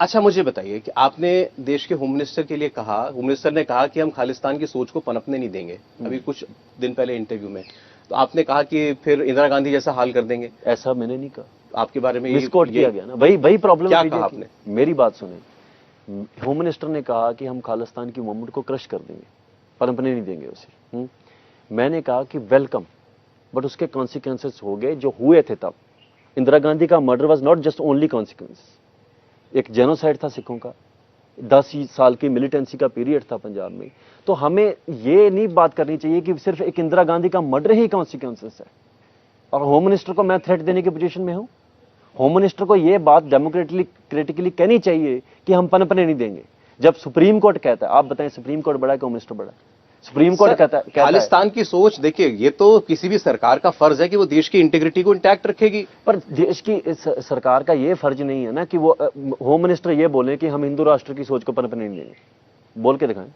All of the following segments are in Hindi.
अच्छा मुझे बताइए कि आपने देश के होम मिनिस्टर के लिए कहा, होम मिनिस्टर ने कहा कि हम खालिस्तान की सोच को पनपने नहीं देंगे, अभी कुछ दिन पहले इंटरव्यू में, तो आपने कहा कि फिर इंदिरा गांधी जैसा हाल कर देंगे। ऐसा मैंने नहीं कहा, आपके बारे में मिसकोट किया गया ना, वही प्रॉब्लम। क्या कहा आपने? मेरी बात सुने, होम मिनिस्टर ने कहा कि हम खालिस्तान की मूवमेंट को क्रश कर देंगे, पनपने नहीं देंगे उसे। मैंने कहा कि वेलकम, बट उसके कॉन्सिक्वेंसेस हो गए जो हुए थे तब। इंदिरा गांधी का murder was not just only consequence, एक जेनोसाइड था सिखों का, 10 साल की मिलिटेंसी का पीरियड था पंजाब में। तो हमें ये नहीं बात करनी चाहिए कि सिर्फ एक इंदिरा गांधी का मर्डर ही कॉन्सिक्वेंसेस है और होम मिनिस्टर को मैं थ्रेट देने की पोजीशन में हूं। होम मिनिस्टर को यह बात डेमोक्रेटिकली कहनी चाहिए कि हम पनपने नहीं देंगे। जब सुप्रीम कोर्ट कहता है, आप बताएं सुप्रीम कोर्ट बड़ा है कि होम मिनिस्टर बड़ा है? सुप्रीम कोर्ट कहता है खालिस्तान की सोच, देखिए ये तो किसी भी सरकार का फर्ज है कि वो देश की इंटीग्रिटी को इंटैक्ट रखेगी, पर देश की सरकार का ये फर्ज नहीं है ना कि वो होम मिनिस्टर ये बोले कि हम हिंदू राष्ट्र की सोच को पनपने नहीं देंगे। बोल के दिखाएं।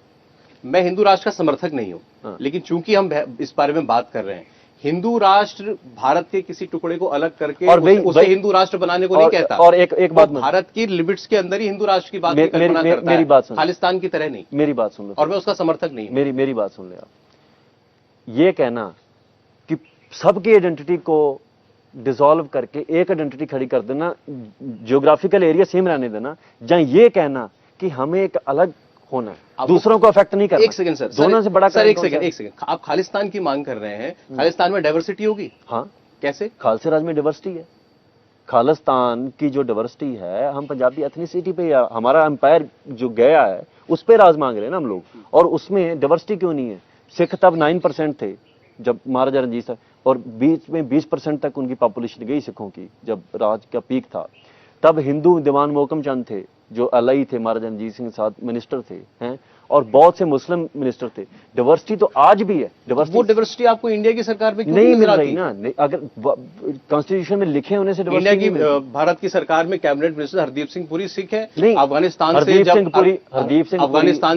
मैं हिंदू राष्ट्र का समर्थक नहीं हूं, लेकिन चूंकि हम इस बारे में बात कर रहे हैं, हिंदू राष्ट्र भारत के किसी टुकड़े को अलग करके और उसे हिंदू राष्ट्र बनाने को नहीं कहता। और एक बात, भारत की लिमिट्स के अंदर ही हिंदू राष्ट्र की बात की कल्पना करता है। मेरी बात सुन, खालिस्तान की तरह नहीं। मेरी बात सुन लो, और मैं उसका समर्थक नहीं हूं। मेरी बात सुन ले आप। ये कहना कि सबकी आइडेंटिटी को डिसॉल्व करके एक आइडेंटिटी खड़ी कर देना, जियोग्राफिकल एरिया सेम रहने देना, या ये कहना कि हमें एक अलग होना है, दूसरों को अफेक्ट नहीं करना। एक सेकंड सर, दोनों से बड़ा सर, एक सेकंड, आप खालिस्तान की मांग कर रहे हैं, खालिस्तान में डाइवर्सिटी होगी? हाँ, कैसे? खालसे राज में डाइवर्सिटी है। खालिस्तान की जो डाइवर्सिटी है, हम पंजाबी एथनिसिटी पे या हमारा एम्पायर जो गया है उस पे राज मांग रहे हैं ना हम लोग, और उसमें डाइवर्सिटी क्यों नहीं है? सिख तब 9% थे जब महाराजा रंजीत साहब, और बीच में 20% तक उनकी पॉपुलेशन गई सिखों की जब राज का पीक था। तब हिंदू दीवान मोहकम चंद थे जो अलई थे, महाराजा रंजीत सिंह साथ मिनिस्टर थे, हैं, और बहुत से मुस्लिम मिनिस्टर थे। डाइवर्सिटी तो आज भी है। वो डाइवर्सिटी आपको इंडिया की सरकार में क्यों नहीं मिल रही ना? नहीं, अगर कॉन्स्टिट्यूशन में लिखे होने से इंडिया की भारत की सरकार में कैबिनेट मिनिस्टर हरदीप सिंह पुरी सिख है। नहीं, अफगानिस्तान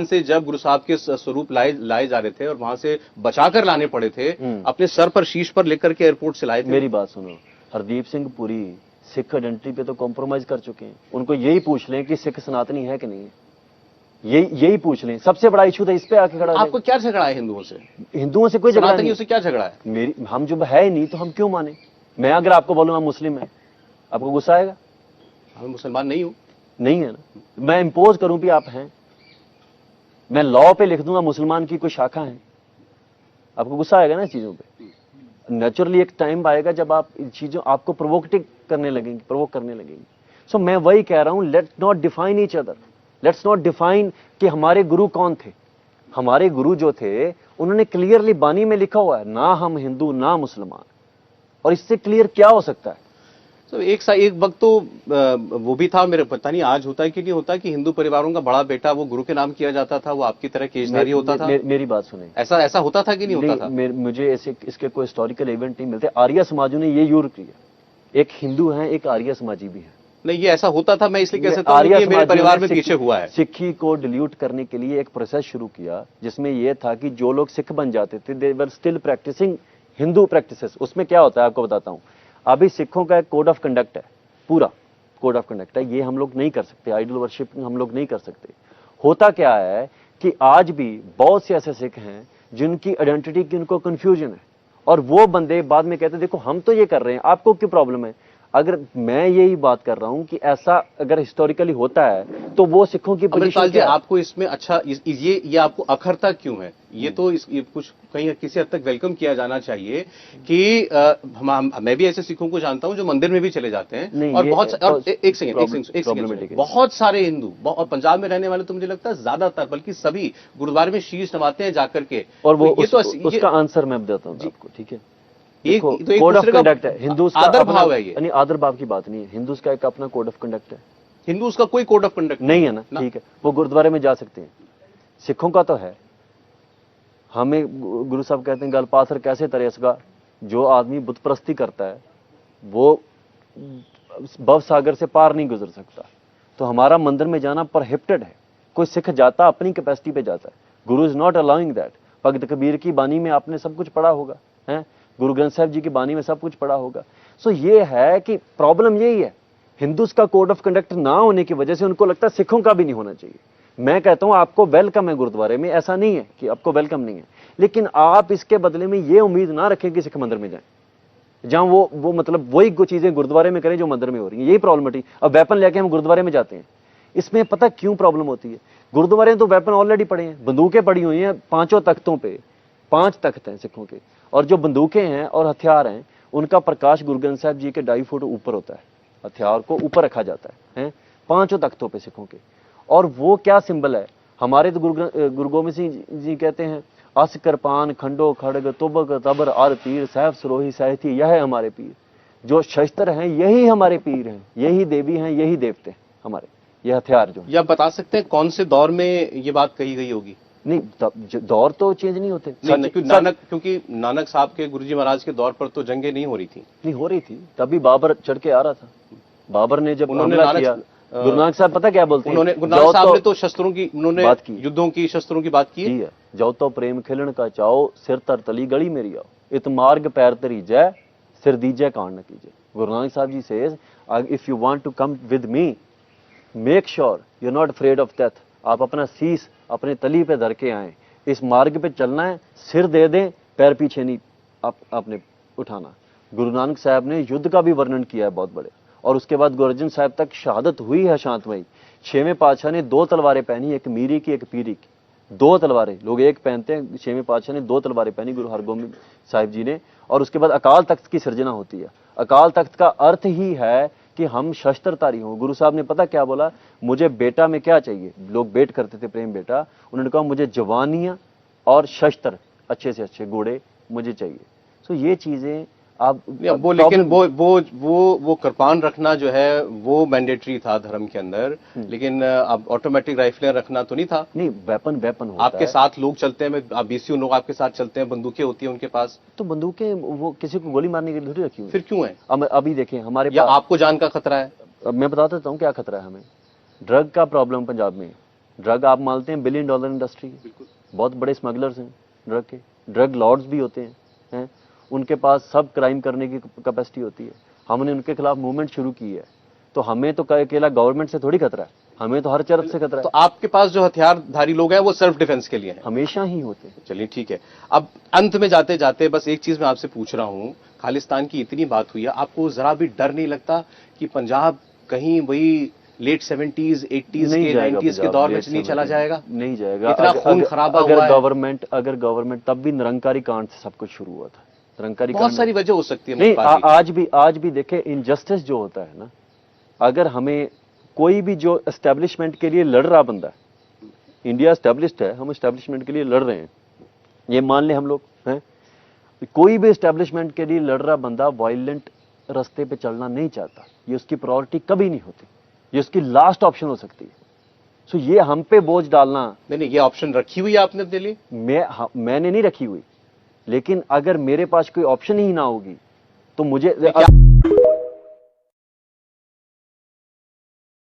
से जब गुरु साहब के स्वरूप लाए जा रहे थे और वहां से बचाकर लाने पड़े थे, अपने सर पर शीश पर लेकर के एयरपोर्ट से लाए थे। मेरी बात सुनो, हरदीप सिंह पुरी सिख आइडेंटिटी पे तो कॉम्प्रोमाइज कर चुके हैं। उनको यही पूछ लें कि सिख सनातनी है कि नहीं है, यही पूछ लें। सबसे बड़ा इशू था इस पे आके खड़ा। आपको क्या झगड़ा है हिंदुओं से? हिंदुओं से कोई झगड़ा नहीं। से क्या झगड़ा है? हम जब है ही नहीं तो हम क्यों माने? मैं अगर आपको बोलूं हम मुस्लिम है, आपको गुस्सा आएगा? मैं मुसलमान नहीं हूं। नहीं है ना? मैं इंपोज करूं भी आप हैं, मैं लॉ पे लिख दूंगा मुसलमान की कोई शाखा है, आपको गुस्सा आएगा ना इस चीजों पे? नेचुरली एक टाइम आएगा जब आप इन चीजों आपको प्रोवोक करने लगेंगे। सो मैं वही कह रहा हूं, let's not define each other, let's not define कि हमारे गुरु कौन थे। हमारे गुरु जो थे उन्होंने क्लियरली बानी में लिखा हुआ है, ना हम हिंदू ना मुसलमान, और इससे क्लियर क्या हो सकता है? तो एक वक्त तो वो भी था, मेरे पता नहीं आज होता है कि नहीं होता, कि हिंदू परिवारों का बड़ा बेटा वो गुरु के नाम किया जाता था, वो आपकी तरह केशधारी होता था। मेरी बात सुने, ऐसा होता था कि नहीं होता था? मुझे इसके कोई हिस्टोरिकल इवेंट नहीं मिलते। आर्य समाजों ने ये यूर किया, एक हिंदू है एक आर्य समाजी भी है। नहीं, ये ऐसा होता था, मैं इसलिए कह सकता हूं कि मेरे परिवार में पीछे हुआ है। सिक्खी को डिल्यूट करने के लिए एक प्रोसेस शुरू किया जिसमें यह था कि जो लोग सिख बन जाते थे they were still practicing Hindu practices. उसमें क्या होता है आपको बताता हूं। अभी सिखों का एक कोड ऑफ कंडक्ट है, पूरा कोड ऑफ कंडक्ट है, ये हम लोग नहीं कर सकते। आइडल वर्शिप हम लोग नहीं कर सकते। होता क्या है कि आज भी बहुत से ऐसे सिख हैं जिनकी आइडेंटिटी की उनको कंफ्यूजन है, और वो बंदे बाद में कहते हैं देखो हम तो ये कर रहे हैं, आपको क्यों प्रॉब्लम है? अगर मैं यही बात कर रहा हूं कि ऐसा अगर हिस्टोरिकली होता है तो वो सिखों की पोजीशन क्या है? आपको इसमें अच्छा ये आपको अखरता क्यों है? ये तो ये कुछ कहीं किसी हद तक वेलकम किया जाना चाहिए कि मैं भी ऐसे सिखों को जानता हूं जो मंदिर में भी चले जाते हैं, और बहुत एक सेकंड बहुत सारे हिंदू और पंजाब में रहने वाले तो मुझे लगता है ज्यादातर, बल्कि सभी गुरुद्वारे में शीश नवाते हैं जाकर के। और वो उसका आंसर मैं बताता हूं आपको, ठीक है? कोड ऑफ कंडक्ट है हिंदू का, आदर भाव है ये। नहीं, आदर भाव की बात नहीं है, हिंदू का एक अपना कोड ऑफ कंडक्ट है। हिंदू का कोई कोड ऑफ कंडक्ट नहीं है ना, ठीक है, वो गुरुद्वारे में जा सकते हैं। सिखों का तो है। हमें गुरु साहब कहते हैं गल पाथर कैसे तरेसगा, जो आदमी बुत परस्ती करता है वो भव सागर से पार नहीं गुजर सकता। तो हमारा मंदिर में जाना प्रोहिबिटेड है। कोई सिख जाता अपनी कैपेसिटी पे जाता है, गुरु इज नॉट अलाउइंग दैट। भगत कबीर की बानी में आपने सब कुछ पढ़ा होगा, है गुरु ग्रंथ साहिब जी की बानी में सब कुछ पढ़ा होगा। सो ये है कि प्रॉब्लम यही है हिंदूज का कोड ऑफ कंडक्ट ना होने की वजह से उनको लगता है सिखों का भी नहीं होना चाहिए। मैं कहता हूं आपको वेलकम है गुरुद्वारे में, ऐसा नहीं है कि आपको वेलकम नहीं है, लेकिन आप इसके बदले में ये उम्मीद ना रखें कि सिख मंदिर में जाएं, जहां वो मतलब वही चीजें गुरुद्वारे में करें जो मंदिर में हो रही है। यही प्रॉब्लम है। अब वेपन लेके हम गुरुद्वारे में जाते हैं, इसमें पता क्यों प्रॉब्लम होती है? गुरुद्वारे में तो वेपन ऑलरेडी पड़े हैं, बंदूकें पड़ी हुई हैं 5 तख्तों पे, 5 तख्त हैं सिखों के, और जो बंदूकें हैं और हथियार हैं उनका प्रकाश गुरु ग्रंथ साहब जी के 2.5 फुट ऊपर होता है, हथियार को ऊपर रखा जाता है 5 तख्तों पे सिखों के। और वो क्या सिंबल है? हमारे तो गुरु गोविंद सिंह जी कहते हैं अस कृपान खंडो खड़ग तुबक तबर आर तीर साहब सरोही साहिथी, यह है हमारे पीर। जो शस्त्र हैं यही हमारे पीर हैं, यही देवी हैं, यही देवते हैं हमारे, ये हथियार जो। या बता सकते हैं कौन से दौर में ये बात कही गई होगी? नहीं, दौर तो चेंज नहीं होते। क्योंकि नानक साहब के गुरुजी महाराज के दौर पर तो जंगें नहीं हो रही थी। नहीं हो रही थी, तभी बाबर चढ़ के आ रहा था। बाबर ने जब हमला किया, गुरु नानक साहब पता क्या बोलते हैं? गुरु नानक साहब ने तो शस्त्रों की, उन्होंने बात की, युद्धों की, शस्त्रों की बात की है। जाओ तो प्रेम खिलन का चाओ, सिर तर तली गली मेरी आओ, इत मार्ग पैर तरी जय, सिर दीजय कांड न कीजिए। Guru Nanak Sahab ji says if you want to come with me make sure you are not afraid of death. आप अपना शीस अपने तली पे धर के आए, इस मार्ग पे चलना है, सिर दे दें, पैर पीछे नहीं आपने उठाना। गुरु नानक साहब ने युद्ध का भी वर्णन किया है बहुत बड़े, और उसके बाद गुरु अर्जन साहब तक शहादत हुई है शांतमयी। 6वें पातशाह ने 2 तलवारें पहनी, एक मीरी की एक पीरी की, 2 तलवारें, लोग एक पहनते हैं, 6वें पातशाह ने 2 तलवारें पहनी गुरु हरगोबिंद साहिब जी ने। और उसके बाद अकाल तख्त की सृजना होती है। अकाल तख्त का अर्थ ही है कि हम शस्त्रधारी हों। गुरु साहब ने पता क्या बोला? मुझे बेटा में क्या चाहिए? लोग बेट करते थे प्रेम बेटा, उन्होंने कहा मुझे जवानियां और शस्त्र, अच्छे से अच्छे घोड़े मुझे चाहिए। सो ये चीजें आप वो, लेकिन वो कृपान रखना जो है वो मैंडेटरी था धर्म के अंदर, लेकिन अब ऑटोमेटिक राइफलें रखना तो नहीं था। नहीं, वेपन होता आपके है। साथ लोग चलते हैं, आप बीसीयू लोग आपके साथ चलते हैं, बंदूकें होती हैं उनके पास, तो बंदूकें वो किसी को गोली मारने के लिए थोड़ी रखी हुई। फिर क्यों है? अभी देखें हमारे पास, आपको जान का खतरा है? मैं बता देता हूँ क्या खतरा है हमें। ड्रग का प्रॉब्लम पंजाब में। ड्रग आप मानते हैं $1 बिलियन इंडस्ट्री, बहुत बड़े स्मगलर्स हैं ड्रग के, ड्रग लॉर्ड्स भी होते हैं, उनके पास सब क्राइम करने की कैपेसिटी होती है। हमने उनके खिलाफ मूवमेंट शुरू की है, तो हमें तो अकेला गवर्नमेंट से थोड़ी खतरा है, हमें तो हर तरफ से खतरा है। तो आपके पास जो हथियारधारी लोग हैं वो सेल्फ डिफेंस के लिए हैं? हमेशा ही होते हैं। चलिए ठीक है। अब अंत में जाते जाते बस एक चीज मैं आपसे पूछ रहा हूं, खालिस्तान की इतनी बात हुई है, आपको जरा भी डर नहीं लगता कि पंजाब कहीं वही लेट 70s 80s के 90s के दौर में नहीं चला जाएगा? नहीं जाएगा। इतना खून खराबा हुआ है। अगर गवर्नमेंट तब भी निरंकारी कांड से सब कुछ शुरू हुआ था। निरंकारी बहुत सारी वजह हो सकती है। नहीं, आज भी देखे इनजस्टिस जो होता है ना, अगर हमें कोई भी जो एस्टेब्लिशमेंट के लिए लड़ रहा बंदा है, इंडिया एस्टेब्लिश्ड है, हम एस्टेब्लिशमेंट के लिए लड़ रहे हैं, ये मान ले हम लोग हैं, कोई भी एस्टेब्लिशमेंट के लिए लड़ रहा बंदा वायलेंट रास्ते पे चलना नहीं चाहता, ये उसकी प्रायोरिटी कभी नहीं होती, ये उसकी लास्ट ऑप्शन हो सकती है। सो ये हम पे बोझ डालना, नहीं, ये ऑप्शन रखी हुई है आपने अपने लिए? मैंने नहीं रखी हुई, लेकिन अगर मेरे पास कोई ऑप्शन ही ना होगी तो मुझे